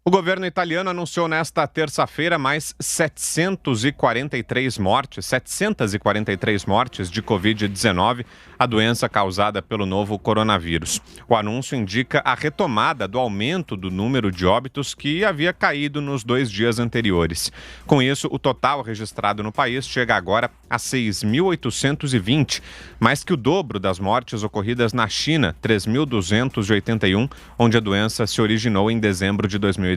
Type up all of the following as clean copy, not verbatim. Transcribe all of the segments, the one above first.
O governo italiano anunciou nesta terça-feira mais 743 mortes de Covid-19, a doença causada pelo novo coronavírus. O anúncio indica a retomada do aumento do número de óbitos que havia caído nos 2 dias anteriores. Com isso, o total registrado no país chega agora a 6.820, mais que o dobro das mortes ocorridas na China, 3.281, onde a doença se originou em dezembro de 2019.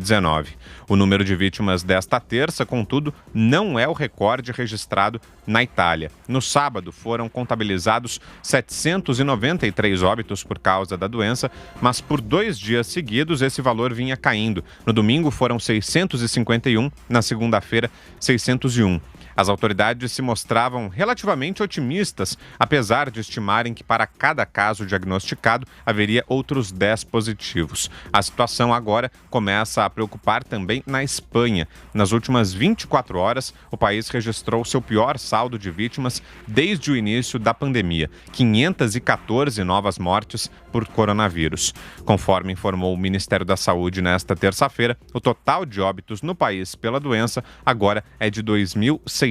O número de vítimas desta terça, contudo, não é o recorde registrado na Itália. No sábado, foram contabilizados 793 óbitos por causa da doença, mas por 2 dias seguidos esse valor vinha caindo. No domingo foram 651, na segunda-feira 601. As autoridades se mostravam relativamente otimistas, apesar de estimarem que para cada caso diagnosticado haveria outros 10 positivos. A situação agora começa a preocupar também na Espanha. Nas últimas 24 horas, o país registrou seu pior saldo de vítimas desde o início da pandemia, 514 novas mortes por coronavírus. Conforme informou o Ministério da Saúde nesta terça-feira, o total de óbitos no país pela doença agora é de 2.696.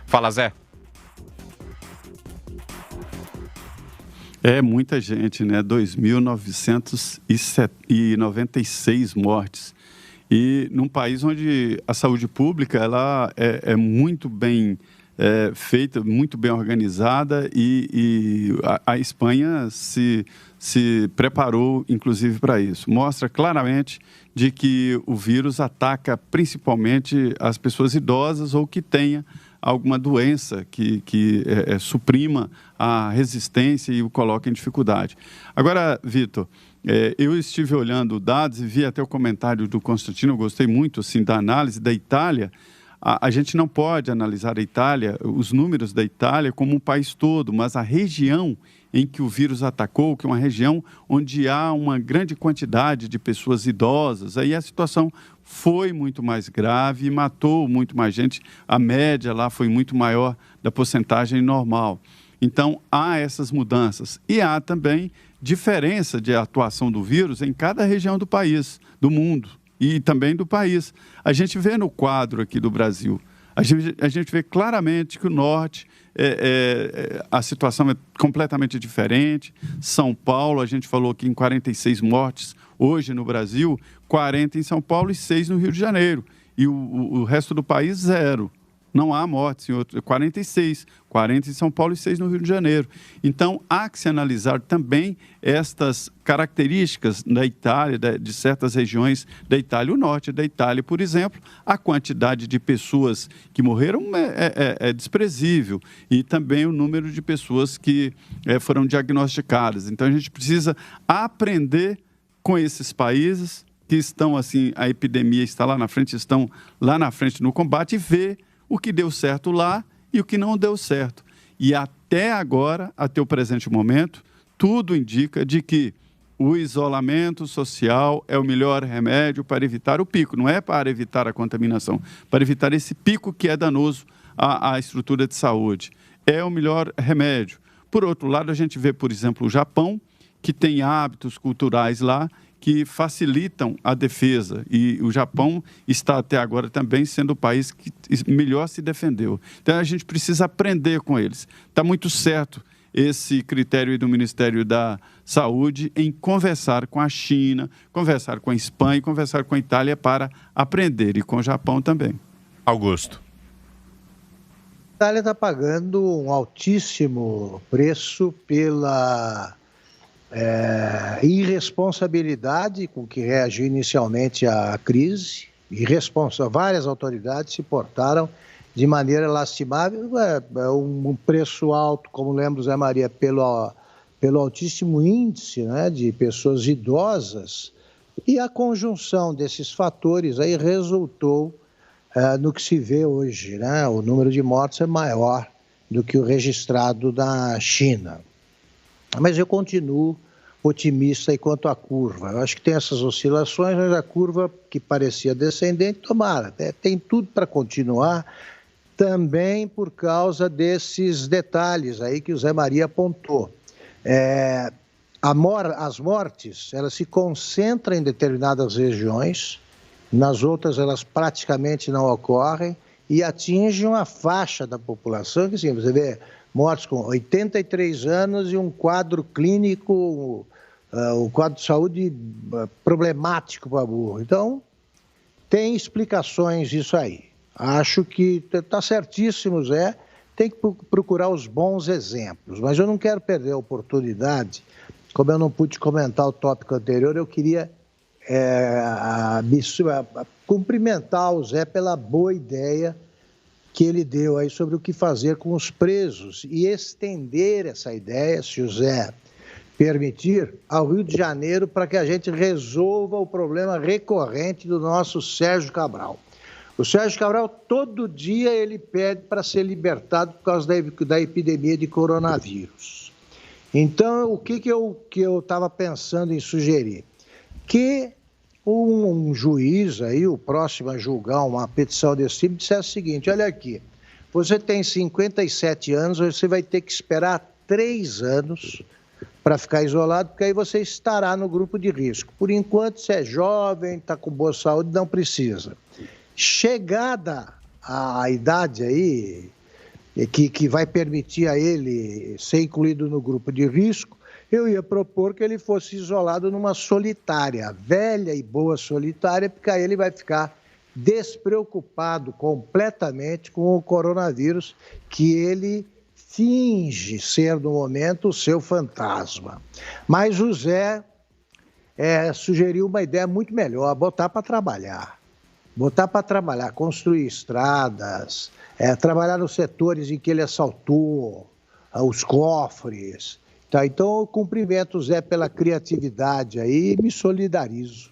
Fala, Zé. É muita gente, né? 2.996 mortes. E num país onde a saúde pública ela é muito bem feita, muito bem organizada e a Espanha se preparou, inclusive, para isso. Mostra claramente de que o vírus ataca principalmente as pessoas idosas ou que tenha alguma doença que suprima a resistência e o coloque em dificuldade. Agora, Vitor, eu estive olhando dados e vi até o comentário do Constantino, eu gostei muito assim, da análise da Itália. A gente não pode analisar a Itália, os números da Itália como um país todo, mas a região em que o vírus atacou, que é uma região onde há uma grande quantidade de pessoas idosas, aí a situação foi muito mais grave e matou muito mais gente. A média lá foi muito maior da porcentagem normal. Então, há essas mudanças. E há também diferença de atuação do vírus em cada região do país, do mundo e também do país. A gente vê no quadro aqui do Brasil, a gente vê claramente que o norte, a situação é completamente diferente. São Paulo, a gente falou aqui em 46 mortes hoje no Brasil, 40 em São Paulo e 6 no Rio de Janeiro. E o resto do país, 0. Não há mortes em outros, 46, 40 em São Paulo e 6 no Rio de Janeiro. Então, há que se analisar também estas características da Itália, de certas regiões da Itália. O norte da Itália, por exemplo, a quantidade de pessoas que morreram é desprezível e também o número de pessoas que foram diagnosticadas. Então, a gente precisa aprender com esses países que estão, assim, a epidemia está lá na frente, estão lá na frente no combate e ver o que deu certo lá e o que não deu certo. E até agora, até o presente momento, tudo indica de que o isolamento social é o melhor remédio para evitar o pico. Não é para evitar a contaminação, para evitar esse pico que é danoso à estrutura de saúde. É o melhor remédio. Por outro lado, a gente vê, por exemplo, o Japão, que tem hábitos culturais lá que facilitam a defesa. E o Japão está até agora também sendo o país que melhor se defendeu. Então, a gente precisa aprender com eles. Está muito certo esse critério do Ministério da Saúde em conversar com a China, conversar com a Espanha e conversar com a Itália para aprender, e com o Japão também. Augusto. A Itália está pagando um altíssimo preço pela irresponsabilidade com que reagiu inicialmente à crise. Várias autoridades se portaram de maneira lastimável. É um preço alto, como lembra o Zé Maria, pelo altíssimo índice, né, de pessoas idosas, e a conjunção desses fatores aí resultou no que se vê hoje, né? O número de mortes é maior do que o registrado na China. Mas eu continuo otimista quanto à curva. Eu acho que tem essas oscilações, mas a curva que parecia descendente, tomara, tem tudo para continuar, também por causa desses detalhes aí que o Zé Maria apontou. as mortes, elas se concentram em determinadas regiões, nas outras elas praticamente não ocorrem e atingem uma faixa da população que, assim, você vê mortes com 83 anos e um quadro clínico, um quadro de saúde problemático para burro. Então, tem explicações isso aí. Acho que está certíssimo, Zé, tem que procurar os bons exemplos, mas eu não quero perder a oportunidade. Como eu não pude comentar o tópico anterior, eu queria cumprimentar o Zé pela boa ideia que ele deu aí sobre o que fazer com os presos e estender essa ideia, se o Zé permitir, ao Rio de Janeiro para que a gente resolva o problema recorrente do nosso Sérgio Cabral. O Sérgio Cabral, todo dia, ele pede para ser libertado por causa da epidemia de coronavírus. Então, o que eu estava pensando em sugerir? Que um juiz aí, o próximo a julgar uma petição desse tipo, dissesse o seguinte: olha aqui, você tem 57 anos, você vai ter que esperar 3 anos para ficar isolado, porque aí você estará no grupo de risco. Por enquanto, você é jovem, está com boa saúde, não precisa. Chegada a idade aí, que vai permitir a ele ser incluído no grupo de risco, eu ia propor que ele fosse isolado numa solitária, velha e boa solitária, porque aí ele vai ficar despreocupado completamente com o coronavírus, que ele finge ser, no momento, o seu fantasma. Mas o Zé sugeriu uma ideia muito melhor: botar para trabalhar. Botar para trabalhar, construir estradas, trabalhar nos setores em que ele assaltou, os cofres. Tá? Então, eu cumprimento o Zé pela criatividade aí e me solidarizo.